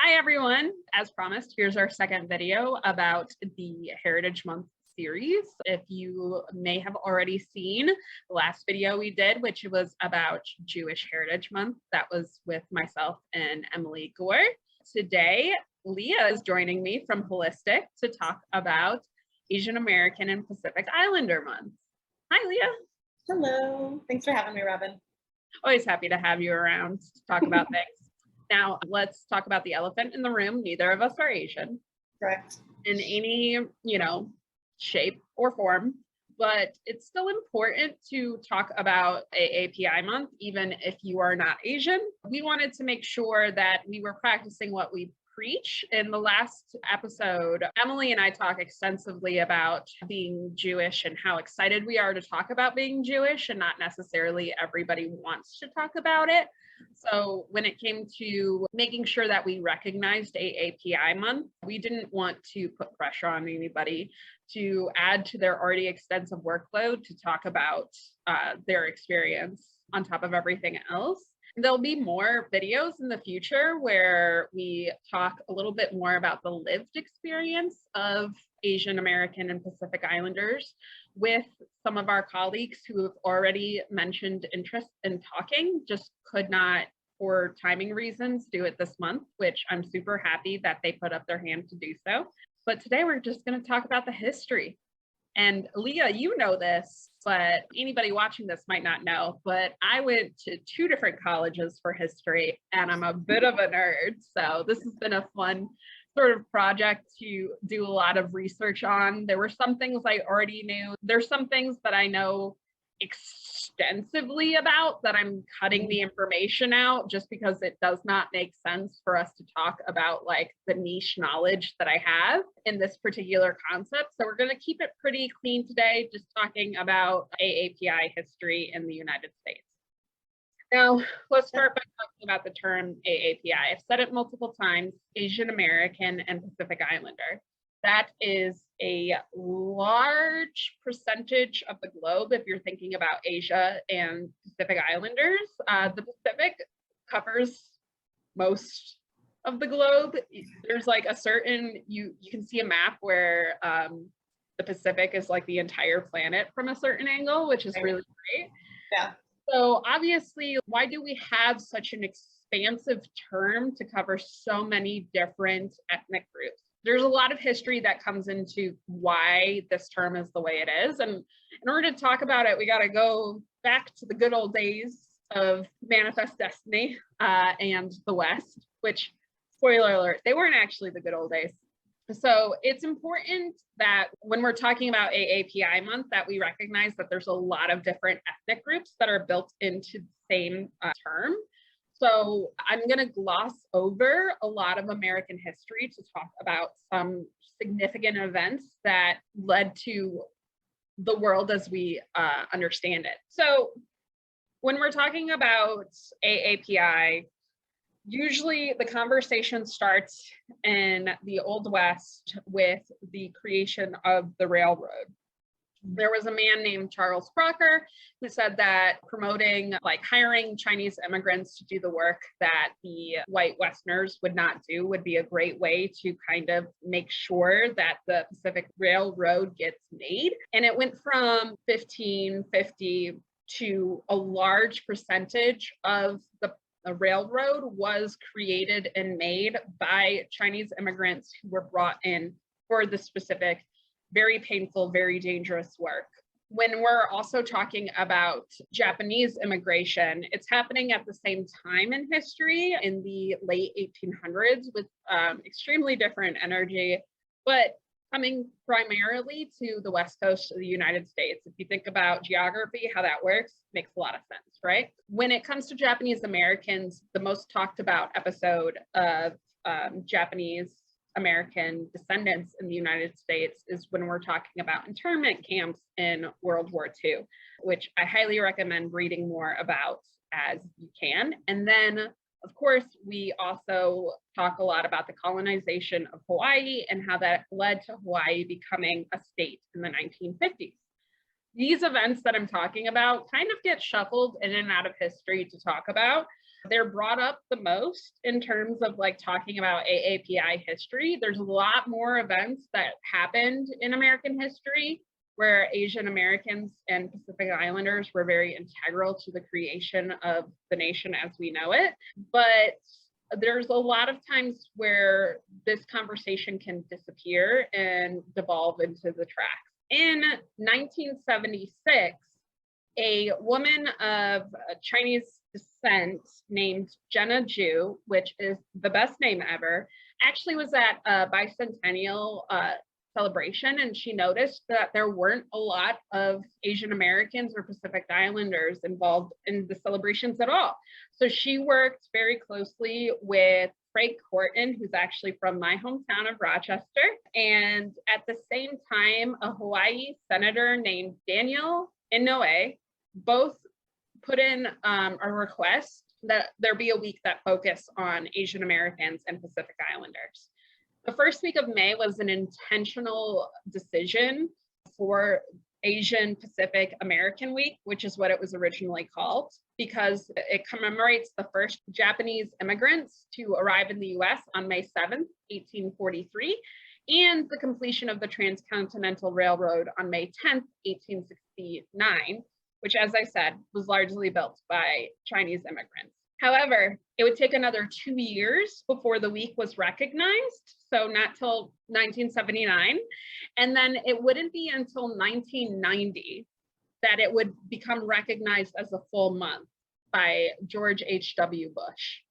Hi everyone, as promised, here's our second video about the Heritage Month series. If you may have already seen the last video we did, which was about Jewish Heritage Month, that was with myself and Emily Gore. Today, Leah is joining me from Holistic to talk about Asian American and Pacific Islander Month. Hi Leah. Hello, thanks for having me, Robyn. Always happy to have you around to talk about things. Now, let's talk about the elephant in the room. Neither of us are Asian. Correct. In any, shape or form, but it's still important to talk about AAPI month, even if you are not Asian. We wanted to make sure that we were practicing what we preach. In the last episode, Emily and I talk extensively about being Jewish and how excited we are to talk about being Jewish, and not necessarily everybody wants to talk about it. So when it came to making sure that we recognized AAPI month, we didn't want to put pressure on anybody to add to their already extensive workload to talk about their experience on top of everything else. There'll be more videos in the future where we talk a little bit more about the lived experience of Asian American and Pacific Islanders with some of our colleagues who have already mentioned interest in talking, just could not, for timing reasons, do it this month, which I'm super happy that they put up their hand to do so. But today we're just going to talk about the history. And Leah, you know this, but anybody watching this might not know, but I went to 2 different colleges for history, and I'm a bit of a nerd. So this has been a fun sort of project to do a lot of research on. There were some things I already knew. There's some things that I know extensively about that I'm cutting the information out just because it does not make sense for us to talk about like the niche knowledge that I have in this particular concept. So we're going to keep it pretty clean today, just talking about AAPI history in the United States. Now, let's start by talking about the term AAPI. I've said it multiple times, Asian American and Pacific Islander. That is a large percentage of the globe if you're thinking about Asia and Pacific Islanders. The Pacific covers most of the globe. There's like a certain, you can see a map where the Pacific is like the entire planet from a certain angle, which is really great. Yeah. So obviously, why do we have such an expansive term to cover so many different ethnic groups? There's a lot of history that comes into why this term is the way it is. And in order to talk about it, we got to go back to the good old days of Manifest Destiny and the West, which, spoiler alert, they weren't actually the good old days. So it's important that when we're talking about AAPI month, that we recognize that there's a lot of different ethnic groups that are built into the same term. So I'm going to gloss over a lot of American history to talk about some significant events that led to the world as we understand it. So when we're talking about AAPI, usually the conversation starts in the Old West with the creation of the railroad. There was a man named Charles Crocker who said that promoting, like hiring Chinese immigrants to do the work that the white Westerners would not do would be a great way to kind of make sure that the Pacific Railroad gets made. And it went from 1550 to a large percentage of the railroad was created and made by Chinese immigrants who were brought in for the specific, very painful, very dangerous work. When we're also talking about Japanese immigration, it's happening at the same time in history in the late 1800s with extremely different energy, but coming primarily to the West Coast of the United States. If you think about geography, how that works, makes a lot of sense, right? When it comes to Japanese Americans, the most talked about episode of Japanese American descendants in the United States is when we're talking about internment camps in World War II, which I highly recommend reading more about as you can. And then, of course, we also talk a lot about the colonization of Hawaii and how that led to Hawaii becoming a state in the 1950s. These events that I'm talking about kind of get shuffled in and out of history to talk about, They're brought up the most in terms of like talking about AAPI history. There's a lot more events that happened in American history where Asian Americans and Pacific Islanders were very integral to the creation of the nation as we know it. But there's a lot of times where this conversation can disappear and devolve into the tracks. In 1976, a woman of Chinese descent named Jenna Joo, which is the best name ever, actually was at a bicentennial celebration, and she noticed that there weren't a lot of Asian Americans or Pacific Islanders involved in the celebrations at all. So she worked very closely with Craig Horton, who's actually from my hometown of Rochester, and at the same time, a Hawaii senator named Daniel Inouye both put in a request that there be a week that focused on Asian Americans and Pacific Islanders. The first week of May was an intentional decision for Asian Pacific American Week, which is what it was originally called, because it commemorates the first Japanese immigrants to arrive in the US on May 7th, 1843, and the completion of the Transcontinental Railroad on May 10th, 1869, which, as I said, was largely built by Chinese immigrants. However, it would take another 2 years before the week was recognized, so not till 1979. And then it wouldn't be until 1990 that it would become recognized as a full month by George H.W. Bush.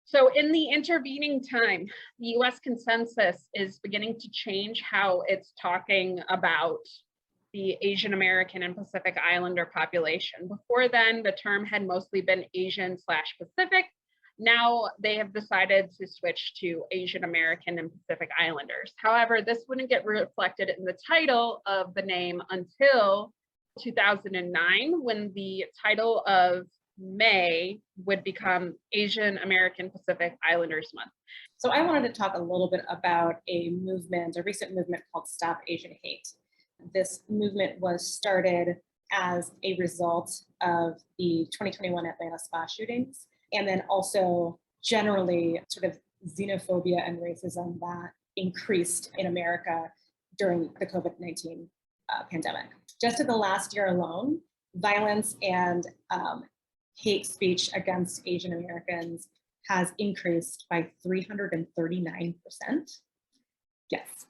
So in the intervening time, the US consensus is beginning to change how it's talking about the Asian American and Pacific Islander population. Before then, the term had mostly been Asian/Pacific. Now they have decided to switch to Asian American and Pacific Islanders. However, this wouldn't get reflected in the title of the name until 2009, when the title of May would become Asian American Pacific Islanders Month. So I wanted to talk a little bit about a recent movement called Stop Asian Hate. This movement was started as a result of the 2021 Atlanta spa shootings, and then also generally sort of xenophobia and racism that increased in America during the COVID-19 pandemic. Just in the last year alone, violence and hate speech against Asian Americans has increased by 339%. Yes.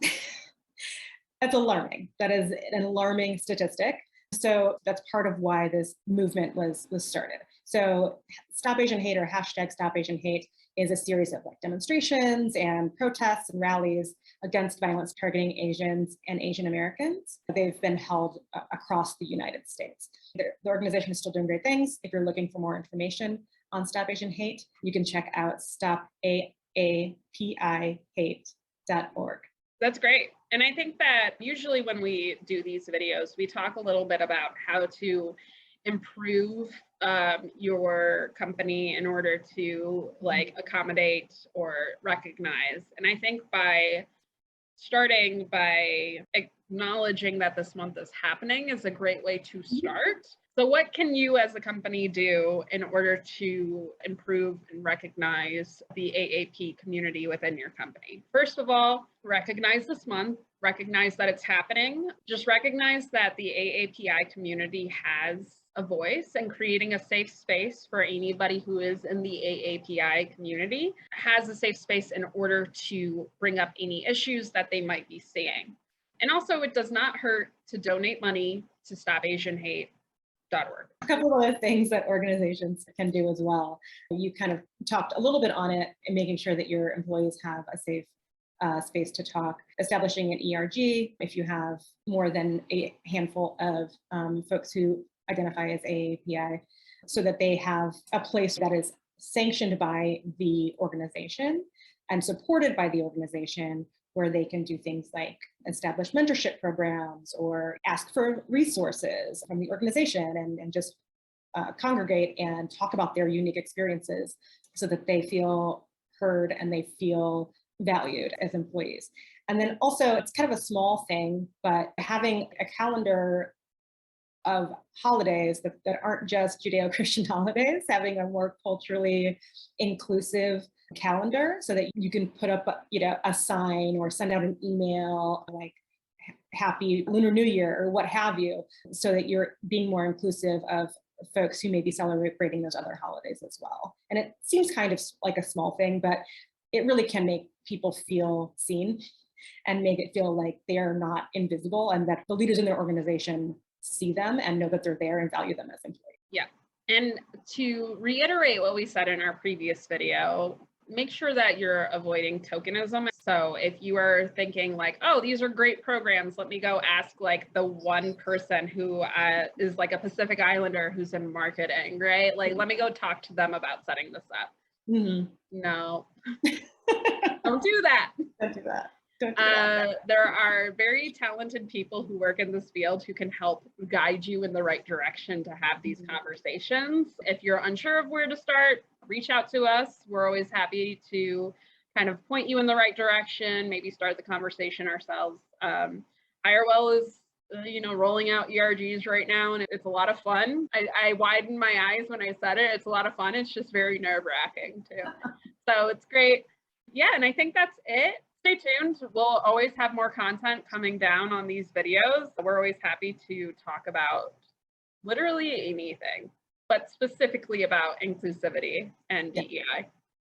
That's alarming. That is an alarming statistic. So that's part of why this movement was started. So Stop Asian Hate, or hashtag Stop Asian Hate, is a series of like demonstrations and protests and rallies against violence targeting Asians and Asian Americans. They've been held across the United States. The organization is still doing great things. If you're looking for more information on Stop Asian Hate, you can check out stopaapi.hate.org. That's great. And I think that usually when we do these videos, we talk a little bit about how to improve your company in order to like accommodate or recognize. And I think by starting by acknowledging that this month is happening is a great way to start. So what can you as a company do in order to improve and recognize the AAP community within your company? First of all, recognize this month, recognize that it's happening. Just recognize that the AAPI community has a voice, and creating a safe space for anybody who is in the AAPI community has a safe space in order to bring up any issues that they might be seeing. And also, it does not hurt to donate money to StopAsianHate.org. A couple of other things that organizations can do as well. You kind of talked a little bit on it, and making sure that your employees have a safe space to talk. Establishing an ERG if you have more than a handful of folks who identify as AAPI, so that they have a place that is sanctioned by the organization and supported by the organization, where they can do things like establish mentorship programs or ask for resources from the organization, and just congregate and talk about their unique experiences so that they feel heard and they feel valued as employees. And then also, it's kind of a small thing, but having a calendar of holidays that aren't just Judeo-Christian holidays, having a more culturally inclusive calendar so that you can put up, a sign or send out an email like Happy Lunar New Year or what have you, so that you're being more inclusive of folks who may be celebrating those other holidays as well. And it seems kind of like a small thing, but it really can make people feel seen and make it feel like they are not invisible and that the leaders in their organization see them and know that they're there and value them as employees. Yeah. And to reiterate what we said in our previous video, make sure that you're avoiding tokenism. So if you are thinking like, oh, these are great programs, let me go ask like the one person who is like a Pacific Islander who's in marketing, right? Like, let me go talk to them about setting this up. Mm-hmm. No, don't do that. Don't do that. There are very talented people who work in this field who can help guide you in the right direction to have these conversations. If you're unsure of where to start, reach out to us. We're always happy to kind of point you in the right direction, maybe start the conversation ourselves. IRWell is rolling out ERGs right now, and it's a lot of fun. I widened my eyes when I said it. It's a lot of fun. It's just very nerve-wracking too. So it's great. Yeah, and I think that's it. Stay tuned. We'll always have more content coming down on these videos. We're always happy to talk about literally anything, but specifically about inclusivity and DEI.